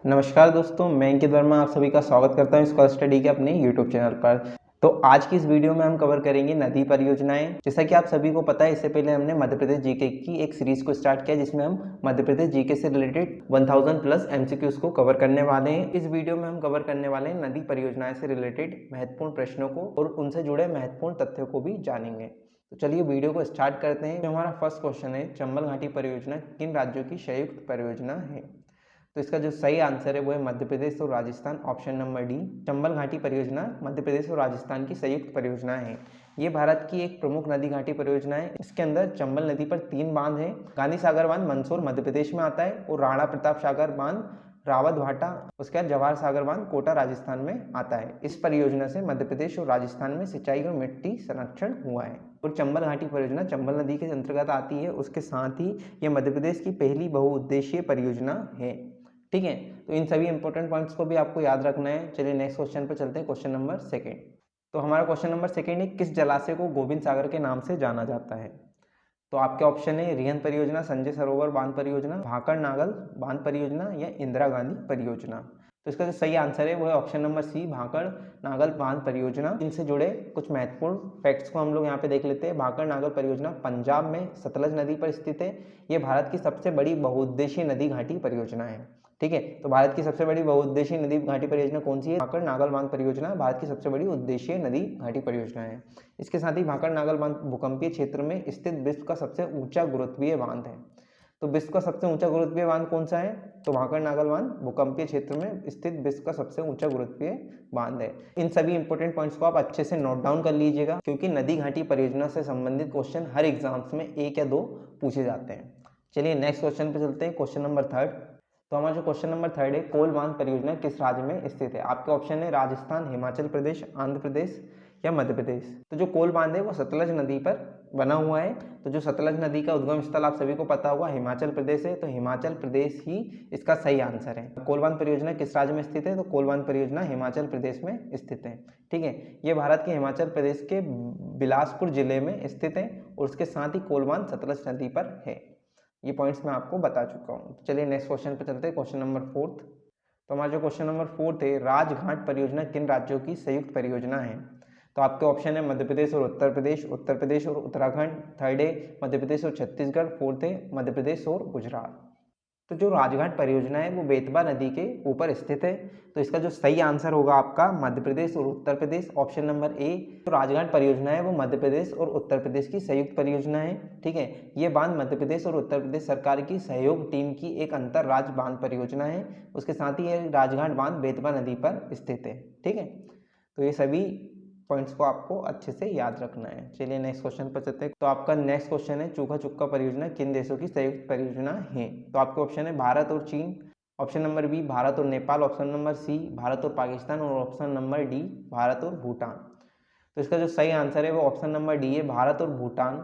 नमस्कार दोस्तों, मैं अंकित वर्मा आप सभी का स्वागत करता हूं स्कॉलर स्टडी के अपने यूट्यूब चैनल पर। तो आज की इस वीडियो में हम कवर करेंगे नदी परियोजनाएं। जैसा कि आप सभी को पता है, इससे पहले हमने मध्य प्रदेश जीके की एक सीरीज को स्टार्ट किया जिसमें हम मध्य प्रदेश जीके से रिलेटेड 1000 प्लस एमसीक्यूज को कवर करने वाले हैं। इस वीडियो में हम कवर करने वाले हैं नदी परियोजनाएं से रिलेटेड महत्वपूर्ण प्रश्नों को और उनसे जुड़े महत्वपूर्ण तथ्यों को भी जानेंगे। तो चलिए वीडियो को स्टार्ट करते हैं। हमारा फर्स्ट क्वेश्चन है, चंबल घाटी परियोजना किन राज्यों की संयुक्त परियोजना है? तो इसका जो सही आंसर है वो है मध्य प्रदेश और Rajasthan, option number D. Chambal घाटी परियोजना मध्य प्रदेश और राजस्थान की संयुक्त परियोजना है। ये भारत की एक प्रमुख नदी घाटी परियोजना है। इसके अंदर चंबल नदी पर 3 बांध हैं। गांधी सागर बांध मंदसौर मध्य प्रदेश में आता है और राणा प्रताप सागर बांध रावत भाटा, उसके बाद जवाहर सागर बांध कोटा राजस्थान में आता है। इस परियोजना से मध्य प्रदेश और राजस्थान में सिंचाई और मिट्टी संरक्षण हुआ है। और चंबल घाटी परियोजना चंबल नदी के अंतर्गत आती है। उसके साथ ही ये मध्य प्रदेश की पहली बहुउद्देशीय परियोजना है। ठीक है, तो इन सभी इंपॉर्टेंट पॉइंट्स को भी आपको याद रखना है। चलिए नेक्स्ट क्वेश्चन पर चलते हैं, क्वेश्चन नंबर सेकंड। तो हमारा क्वेश्चन नंबर सेकंड है, किस जलाशय को गोविंद सागर के नाम से जाना जाता है? तो आपके ऑप्शन है रिहन परियोजना, संजय सरोवर बांध परियोजना, भाकड़ नागल बांध परियोजना या इंदिरा गांधी परियोजना। तो इसका जो सही आंसर है वो है ऑप्शन नंबर सी, भाकड़ नागल बांध परियोजना। इनसे जुड़े कुछ महत्वपूर्ण फैक्ट्स को हम लोग यहाँ पे देख लेते हैं। भाकड़ नागल परियोजना पंजाब में सतलज नदी पर स्थित है। ये भारत की सबसे बड़ी बहुउद्देशीय नदी घाटी परियोजना है। ठीक है, तो भारत की सबसे बड़ी बहुउद्देशीय नदी घाटी परियोजना कौन सी है? भाकड़ नागल बांध परियोजना भारत की सबसे बड़ी उद्देशीय नदी घाटी परियोजना है। इसके साथ ही भाकड़ नागल बांध भूकंपीय क्षेत्र में स्थित विश्व का सबसे ऊंचा गुरुत्वीय बांध है। तो विश्व का सबसे ऊंचा गुरुत्वीय बांध कौन सा है? तो भाकड़ नागल बांध भूकंपीय क्षेत्र में स्थित विश्व का सबसे ऊंचा गुरुत्वीय बांध है। इन सभी इंपॉर्टेंट पॉइंट्स को आप अच्छे से नोट डाउन कर लीजिएगा, क्योंकि नदी घाटी परियोजना से संबंधित क्वेश्चन हर एग्जाम्स में 1 या 2 पूछे जाते हैं। चलिए नेक्स्ट क्वेश्चन पे चलते हैं, क्वेश्चन नंबर थर्ड। तो हमारा जो क्वेश्चन नंबर थर्ड है, कोल बांध परियोजना किस राज्य में स्थित है? आपके ऑप्शन है राजस्थान, हिमाचल प्रदेश, आंध्र प्रदेश या मध्य प्रदेश। तो जो कोल बांध है वो सतलज नदी पर बना हुआ है। तो जो सतलज नदी का उद्गम स्थल आप सभी को पता होगा हिमाचल प्रदेश है, तो हिमाचल प्रदेश ही इसका सही आंसर है। कोल बांध परियोजना किस राज्य में स्थित है? तो कोल बांध परियोजना हिमाचल प्रदेश में स्थित है। ठीक है, ये भारत के हिमाचल प्रदेश के बिलासपुर जिले में स्थित है और उसके साथ ही कोल बांध सतलज नदी पर है। ये पॉइंट्स मैं आपको बता चुका हूँ। चलिए नेक्स्ट क्वेश्चन पे चलते हैं, क्वेश्चन नंबर फोर्थ। तो हमारा जो क्वेश्चन नंबर फोर्थ है, राजघाट परियोजना किन राज्यों की संयुक्त परियोजना है? तो आपके ऑप्शन है मध्य प्रदेश और उत्तर प्रदेश, उत्तर प्रदेश और उत्तराखंड, थर्ड है मध्य प्रदेश और छत्तीसगढ़, फोर्थ है मध्य प्रदेश और गुजरात। तो जो राजघाट परियोजना है वो बेतवा नदी के ऊपर स्थित है। तो इसका जो सही आंसर होगा आपका मध्य प्रदेश और Uttar Pradesh, option number A. जो राजघाट परियोजना है वो मध्य प्रदेश और उत्तर प्रदेश की संयुक्त परियोजना है। ठीक है, ये बांध मध्य प्रदेश और उत्तर प्रदेश सरकार की सहयोग टीम की एक अंतर राज्य बांध परियोजना है। उसके साथ ही ये राजघाट बांध बेतवा नदी पर स्थित है। ठीक है, तो ये सभी पॉइंट्स को आपको अच्छे से याद रखना है। चलिए नेक्स्ट क्वेश्चन पर चलते हैं। तो आपका नेक्स्ट क्वेश्चन है, चूखा चुक्का परियोजना किन देशों की संयुक्त परियोजना है? तो आपके ऑप्शन है भारत और चीन, ऑप्शन नंबर बी भारत और Nepal, option number C Bharat और पाकिस्तान और ऑप्शन नंबर डी भारत और भूटान। तो इसका जो सही आंसर है वो ऑप्शन नंबर डी है, भारत और भूटान।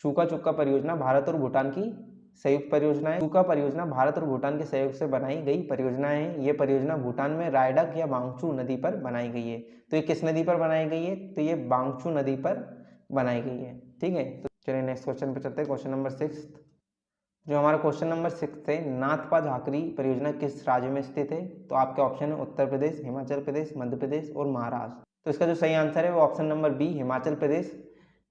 चूका चुक्का परियोजना भारत और भूटान की संयुक्त परियोजना है। चूका परियोजना भारत और भूटान के सहयोग से बनाई गई परियोजना है। ये परियोजना भूटान में रायडक या बांगचू नदी पर बनाई गई है। तो ये किस नदी पर बनाई गई है? तो ये बांगचू नदी पर बनाई गई है। ठीक है, तो चलिए नेक्स्ट क्वेश्चन पर चलते हैं, क्वेश्चन नंबर 6। जो हमारा क्वेश्चन नंबर 6 है, नाथपा झाकरी परियोजना किस राज्य में स्थित है? तो आपके ऑप्शन है उत्तर प्रदेश, हिमाचल प्रदेश, मध्य प्रदेश और महाराष्ट्र। तो इसका जो सही आंसर है वो option number B Himachal Pradesh.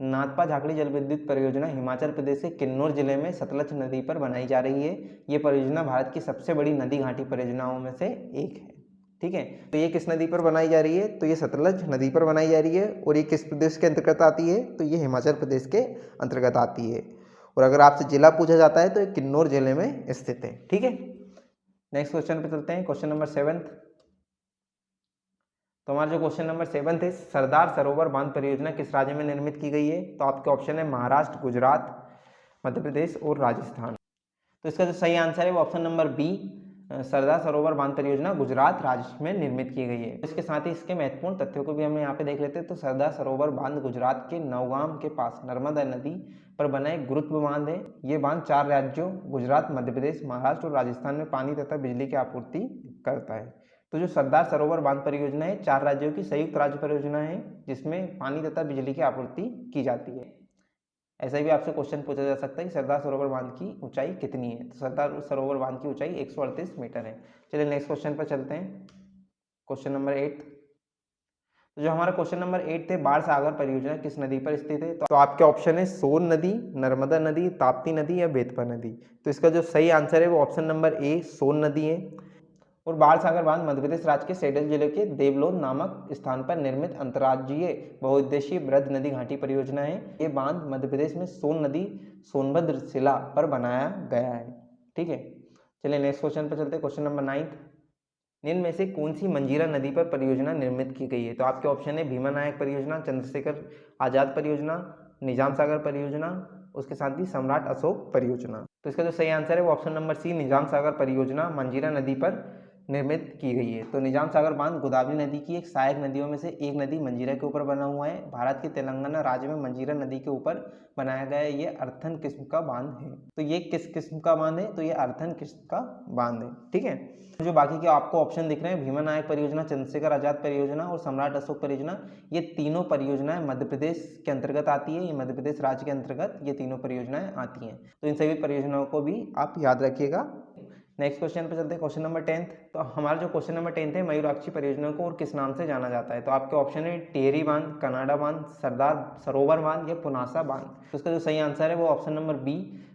Nathpa Jhakri जल विद्युत परियोजना हिमाचल प्रदेश के किन्नौर जिले में सतलज नदी पर बनाई जा रही है। ये परियोजना भारत की सबसे बड़ी नदी घाटी परियोजनाओं में से एक है। ठीक है, तो ये किस नदी पर बनाई जा रही है? तो ये सतलज नदी पर बनाई जा रही है। और ये किस प्रदेश के अंतर्गत आती है? तो ये हिमाचल प्रदेश के अंतर्गत आती है। और अगर आपसे जिला पूछा जाता है तो ये किन्नौर जिले में स्थित है। ठीक है, नेक्स्ट क्वेश्चन पे चलते हैं, क्वेश्चन नंबर 7। तो हमारा जो क्वेश्चन नंबर 7 है, सरदार सरोवर बांध परियोजना किस राज्य में निर्मित की गई है? तो आपके ऑप्शन है महाराष्ट्र, गुजरात, मध्य प्रदेश और राजस्थान। तो इसका जो सही आंसर है वो option number B, Sardar Sarovar बांध परियोजना गुजरात राज्य में निर्मित की गई है। इसके साथ ही इसके महत्वपूर्ण तथ्यों को भी हम यहाँ पे देख लेते हैं। तो सरदार सरोवर बांध गुजरात के नौगाम के पास नर्मदा नदी पर बना एक गुरुत्व बांध है। ये बांध 4 राज्यों गुजरात, मध्य प्रदेश, महाराष्ट्र और राजस्थान में पानी तथा बिजली की आपूर्ति करता है। तो जो सरदार सरोवर बांध परियोजना है 4 राज्यों की संयुक्त राज्य परियोजना है, जिसमें पानी तथा बिजली की आपूर्ति की जाती है। ऐसा भी आपसे क्वेश्चन पूछा जा सकता है कि सरदार सरोवर बांध की ऊंचाई कितनी है, तो सरदार सरोवर बांध की ऊंचाई 138 मीटर है। चलिए नेक्स्ट क्वेश्चन पर चलते हैं, क्वेश्चन नंबर 8। तो जो हमारा क्वेश्चन नंबर 8 थे, बाढ़ सागर परियोजना किस नदी पर स्थित है? तो आपके ऑप्शन है सोन नदी, नर्मदा नदी, ताप्ती नदी या बेतवा नदी। तो इसका जो सही आंसर है वो ऑप्शन नंबर ए सोन नदी है। और बाढ़ सागर बांध मध्य प्रदेश राज्य के सैडल जिले के देवलोन नामक स्थान पर निर्मित अंतर्राज्यीय बहुउद्देशीय वृहद नदी घाटी परियोजना है। ये बांध मध्य प्रदेश में सोन नदी सोनभद्र शिला पर बनाया गया है। ठीक है, चलिए नेक्स्ट क्वेश्चन पर चलते हैं, क्वेश्चन नंबर 9। निम्न में से कौन सी मंजीरा नदी पर परियोजना निर्मित की गई है? तो आपके ऑप्शन है भीमा नायक परियोजना, चंद्रशेखर आजाद परियोजना, निजाम सागर परियोजना, उसके साथ ही सम्राट अशोक परियोजना। तो इसका जो सही आंसर है वो ऑप्शन नंबर सी निजाम सागर परियोजना मंजीरा नदी पर निर्मित की गई है। तो निजाम सागर बांध गोदावरी नदी की एक सहायक नदियों में से एक नदी मंजीरा के ऊपर बना हुआ है। भारत के तेलंगाना राज्य में मंजीरा नदी के ऊपर बनाया गया है। ये अर्थन किस्म का बांध है। तो ये किस किस्म का बांध है? तो ये अर्थन किस्म का बांध है। ठीक है, जो बाकी के आपको ऑप्शन दिख रहे हैं, भीमा नायक परियोजना, चंद्रशेखर आजाद परियोजना और सम्राट अशोक परियोजना, ये तीनों परियोजनाएं मध्य प्रदेश के अंतर्गत आती है। ये मध्य प्रदेश राज्य के अंतर्गत ये तीनों परियोजनाएं आती हैं। तो इन सभी परियोजनाओं को भी आप याद रखिएगा। नेक्स्ट क्वेश्चन पे चलते हैं, क्वेश्चन नंबर 10। तो हमारा जो क्वेश्चन नंबर 10 है, मयूराक्षी परियोजना को और किस नाम से जाना जाता है? तो आपके ऑप्शन है टिहरी बांध, कनाडा बांध, सरदार सरोवर बांध या पुनासा बांध। तो इसका जो सही आंसर है वो ऑप्शन नंबर बी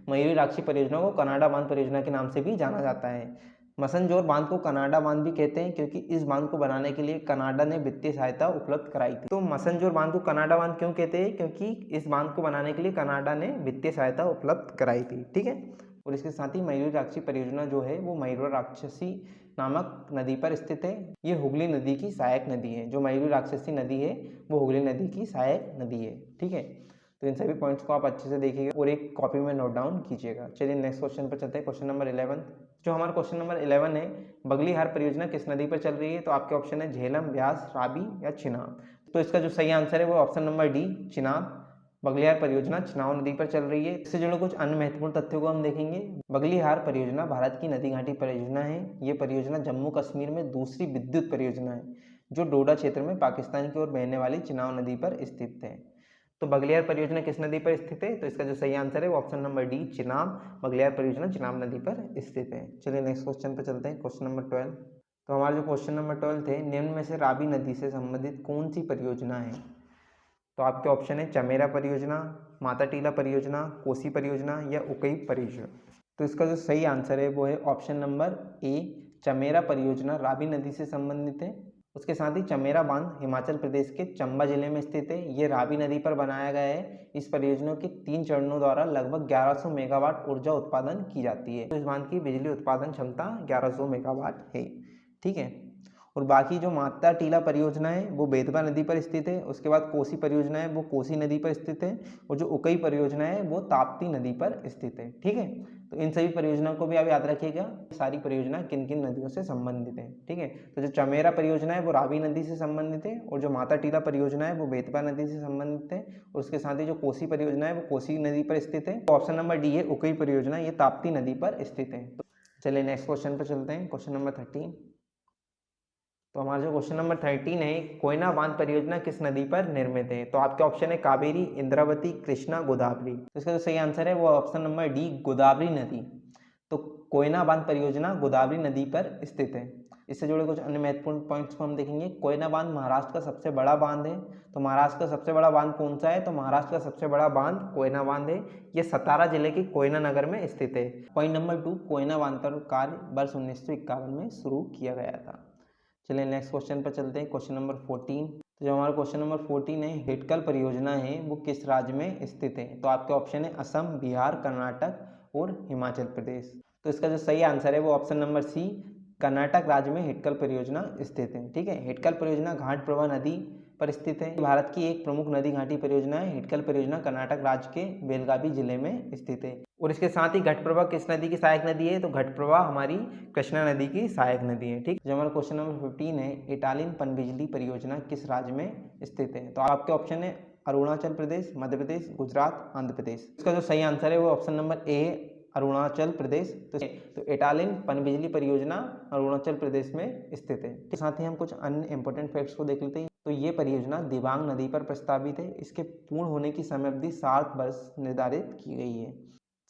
मयूराक्षी परियोजना को कनाडा बांध परियोजना के नाम से भी जाना जाता है। मसनजोर बांध को कनाडा बांध भी कहते हैं क्योंकि इस बांध को बनाने के लिए कनाडा ने वित्तीय सहायता उपलब्ध कराई थी। तो मसनजोर बांध को कनाडा बांध क्यों कहते हैं? क्योंकि इस बांध को बनाने के लिए कनाडा ने वित्तीय सहायता उपलब्ध कराई थी। ठीक है, और इसके साथ ही मयूराक्षी परियोजना जो है वो मयूराक्षसी नामक नदी पर स्थित है। ये हुगली नदी की सहायक नदी है। जो मयूराक्षसी नदी है वो हुगली नदी की सहायक नदी है। ठीक है, तो इन सभी पॉइंट्स को आप अच्छे से देखिएगा और एक कॉपी में नोट डाउन कीजिएगा। चलिए नेक्स्ट क्वेश्चन पर चलते हैं, क्वेश्चन नंबर 11। जो हमारा क्वेश्चन नंबर 11 है, बगलीहार परियोजना किस नदी पर चल रही है? तो आपके ऑप्शन है झेलम, ब्यास, रावी या चिनाब। तो इसका जो सही आंसर है वो option number D Chenab. Baglihar परियोजना चिनाब नदी पर चल रही है। इससे जुड़े कुछ अन्य महत्वपूर्ण तथ्यों को हम देखेंगे। बगलिहार परियोजना भारत की नदी घाटी परियोजना है। ये परियोजना जम्मू कश्मीर में दूसरी विद्युत परियोजना है जो डोडा क्षेत्र में पाकिस्तान की ओर बहने वाली चिनाब नदी पर स्थित है। तो बगलिहार परियोजना किस नदी पर स्थित है? तो इसका जो सही आंसर है वो option number D Chenab. Baglihar परियोजना चिनाब नदी पर स्थित है। चलिए नेक्स्ट क्वेश्चन पर चलते हैं, क्वेश्चन नंबर 12। तो हमारा जो क्वेश्चन नंबर 12 थे, निम्न में से रावी नदी से संबंधित कौन सी परियोजना है? तो आपके ऑप्शन है चमेरा परियोजना, माता टीला परियोजना, कोसी परियोजना या उकई परियोजना। तो इसका जो सही आंसर है वो है ऑप्शन नंबर ए चमेरा परियोजना रावी नदी से संबंधित है। उसके साथ ही चमेरा बांध हिमाचल प्रदेश के चंबा जिले में स्थित है। ये रावी नदी पर बनाया गया है। इस परियोजना के 3 चरणों द्वारा लगभग 1100 मेगावाट ऊर्जा उत्पादन की जाती है। तो इस बांध की बिजली उत्पादन क्षमता 1100 मेगावाट है। ठीक है, और बाकी जो माता टीला परियोजना है वो बेतवा नदी पर स्थित है। उसके बाद कोसी परियोजना है वो कोसी नदी पर स्थित है। और जो उकई परियोजना है वो ताप्ती नदी पर स्थित है। ठीक है, तो इन सभी परियोजनाओं को भी आप याद रखिएगा। सारी परियोजना किन किन नदियों से संबंधित है। ठीक है, तो जो चमेरा परियोजना है वो रावी नदी से संबंधित है और जो माता टीला परियोजना है वो बेतवा नदी से संबंधित है। और उसके साथ ही जो कोसी परियोजना है वो कोसी नदी पर स्थित है। तो ऑप्शन नंबर डी है उकई परियोजना, ये ताप्ती नदी पर स्थित है। तो चलिए नेक्स्ट क्वेश्चन पर चलते हैं, क्वेश्चन नंबर 13। तो हमारा जो क्वेश्चन नंबर 13 है, कोयना बांध परियोजना किस नदी पर निर्मित है? तो आपके ऑप्शन है कावेरी, इंद्रावती, कृष्णा, गोदावरी। तो इसका जो सही आंसर है वो ऑप्शन नंबर डी गोदावरी नदी। तो कोयना बांध परियोजना गोदावरी नदी पर स्थित है। इससे जुड़े कुछ अन्य महत्वपूर्ण पॉइंट्स को हम देखेंगे। कोयना बांध महाराष्ट्र का सबसे बड़ा बांध है। तो महाराष्ट्र का सबसे बड़ा बांध कौन सा है? तो महाराष्ट्र का सबसे बड़ा बांध कोयना बांध है। ये सतारा जिले के कोयना नगर में स्थित है। पॉइंट नंबर 2, कोयना बांध पर कार्य वर्ष 1951 में शुरू किया गया था। चलिए नेक्स्ट क्वेश्चन पर चलते हैं, क्वेश्चन नंबर 14। तो जो हमारा क्वेश्चन नंबर 14 है, हिटकल परियोजना है वो किस राज्य में स्थित है? तो आपके ऑप्शन है असम, बिहार, कर्नाटक और हिमाचल प्रदेश। तो इसका जो सही आंसर है वो ऑप्शन नंबर सी कर्नाटक राज्य में हिटकल परियोजना स्थित है। ठीक है, हिटकल परियोजना घाट प्रभा नदी पर स्थित है। भारत की एक प्रमुख नदी घाटी परियोजना है। हिटकल परियोजना कर्नाटक राज्य के बेलगावी जिले में स्थित है। और इसके साथ ही घटप्रभा किस नदी की सहायक नदी है? तो घटप्रभा हमारी कृष्णा नदी की सहायक नदी है। ठीक, जो हमारा क्वेश्चन नंबर 15 है, इटालियन पनबिजली परियोजना किस राज्य में स्थित है? तो आपके ऑप्शन है अरुणाचल प्रदेश, मध्य प्रदेश, गुजरात, आंध्र प्रदेश। इसका जो सही आंसर है वो option number A Arunachal Pradesh. तो इटालियन पनबिजली परियोजना अरुणाचल प्रदेश में स्थित है। साथ ही हम कुछ अन्य इंपॉर्टेंट फैक्ट्स को देख लेते हैं। तो ये परियोजना दिबांग नदी पर प्रस्तावित है। इसके पूर्ण होने की समय अवधि 7 वर्ष निर्धारित की गई है।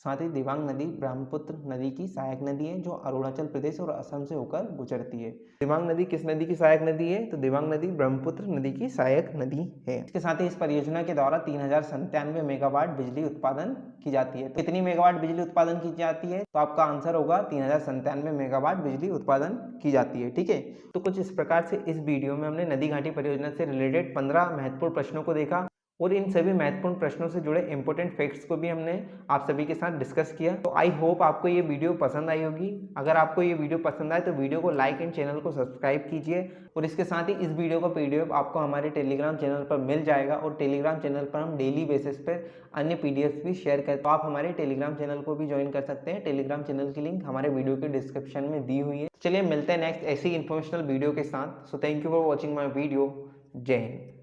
साथ ही दिबांग नदी ब्रह्मपुत्र नदी की सहायक नदी है जो अरुणाचल प्रदेश और असम से होकर गुजरती है। दिबांग नदी किस नदी की सहायक नदी है? तो दिबांग नदी ब्रह्मपुत्र नदी की सहायक नदी है। इसके साथ ही इस परियोजना के द्वारा 3097 मेगावाट बिजली उत्पादन की जाती है। तो कितनी मेगावाट बिजली उत्पादन की जाती है? तो आपका आंसर होगा 3097 मेगावाट बिजली उत्पादन की जाती है। ठीक है, तो कुछ इस प्रकार से इस वीडियो में हमने नदी घाटी परियोजना से रिलेटेड 15 महत्वपूर्ण प्रश्नों को देखा और इन सभी महत्वपूर्ण प्रश्नों से जुड़े इंपॉर्टेंट फैक्ट्स को भी हमने आप सभी के साथ डिस्कस किया। तो आई होप आपको ये वीडियो पसंद आई होगी। अगर आपको ये वीडियो पसंद आए तो वीडियो को लाइक एंड चैनल को सब्सक्राइब कीजिए और इसके साथ ही इस वीडियो का पीडीएफ आपको हमारे टेलीग्राम चैनल पर मिल जाएगा और टेलीग्राम चैनल पर हम डेली बेसिस पर अन्य पीडीएफ भी शेयर करते हैं। तो आप हमारे टेलीग्राम चैनल को भी ज्वाइन कर सकते हैं। टेलीग्राम चैनल की लिंक हमारे वीडियो के डिस्क्रिप्शन में दी हुई है। चलिए मिलते हैं नेक्स्ट ऐसी इन्फॉर्मेशनल वीडियो के साथ। So thank you for watching my video. जय हिंद।